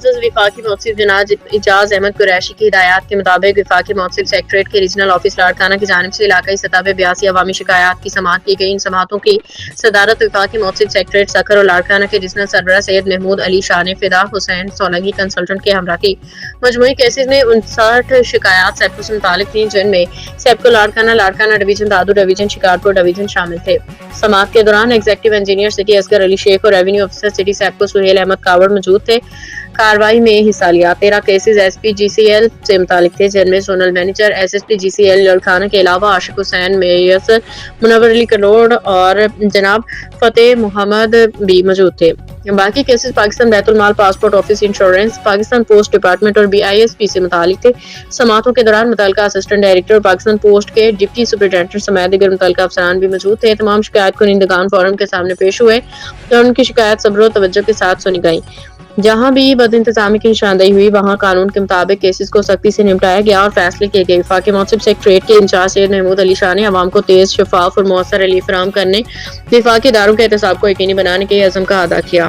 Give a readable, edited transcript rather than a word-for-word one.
معزز وفاقی محتسب جناب اعجاز احمد قریشی کی ہدایات کے مطابق وفاقی محتسب سیکریٹریٹ کے ریجنل آفس لاڑکانہ کی جانب سے علاقائی سطح پہ 82 عوامی شکایات کی سماعت کی گئی۔ ان سماعتوں کی صدارت وفاقی محتسب سیکریٹریٹ سکھر اور لاڑکانہ کے ریجنل سربراہ سید محمود علی شاہ نے فدا حسین سولنگی کنسلٹنٹ کے ہمراہ کی۔ مجموعی کیسز میں 59 شکایات سیپکو سے متعلق تھیں، جن میں SEPCO Larkana division, Dadu division, Shikarpur division شامل تھے۔ سماعت کے دوران executive engineer city Asghar Ali Shaikh اور ریونیو افسر سٹی سیپکو سہیل احمد کاوڑ موجود تھے۔ کارروائی میں حصہ لیا۔ 13 cases S P G C L سے متعلق تھے، جن میں zonal manager S S P G C L Larkana کے علاوہ عاشق حسین، میسر منور علی کروڑ اور جناب فتح محمد بھی موجود تھے۔ باقی کیسز پاکستان بیت المال، passport office, insurance, Pakistan post department اور بی آئی ایس پی سے متعلق تھے۔ سماعتوں کے دوران متعلقہ اسسٹنٹ ڈائریکٹر اور پاکستان پوسٹ کے ڈپٹی سپرنٹینڈنٹ سمیت دیگر متعلقہ افسران بھی موجود تھے۔ تمام شکایت کنندگان فورم کے سامنے پیش ہوئے اور ان کی شکایت صبر و توجہ کے ساتھ سنی گئی۔ جہاں بھی بد انتظامی کی نشاندہی ہوئی، وہاں قانون کے مطابق کیسز کو سختی سے نمٹایا گیا اور فیصلے کیے گئے۔ وفاقی محتسب سیکریٹریٹ کے انچارج سید محمود علی شاہ نے عوام کو تیز، شفاف اور مؤثر ریلیف فراہم کرنے، وفاقی اداروں کے احتساب کو یقینی بنانے کے عزم کا اعادہ کیا۔